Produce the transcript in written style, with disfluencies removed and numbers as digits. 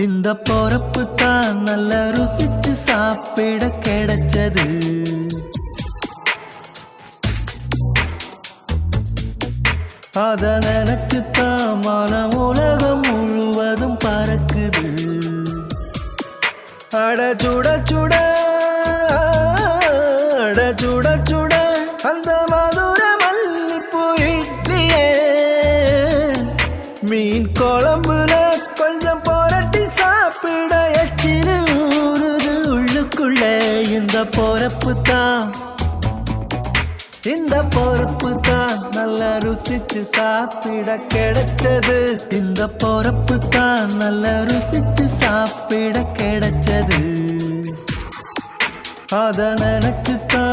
இந்த பொறப்பு தான் நல்ல ருசிச்சு சாப்பிட கிடைச்சது. அத நினைச்சு தான் மன உலகம் முழுவதும் பறக்குது. அட சுட சுட அட சுட சுட அந்த மதுர மல்லிப்பூ இட்லியே மீன் குழம்புல கொஞ்சம் புரட்டி சாப்பிட எச்சிறு ஊறுது உள்ளுக்குள்ள. இந்த பொறப்பு தான் இந்த பொறப்பு தான் நல்ல ருசிச்சு சாப்பிட கிடைச்சது. இந்த பொறப்பு தான் நல்ல ருசிச்சு சாப்பிட கிடைச்சது. அத நினைச்சு தான்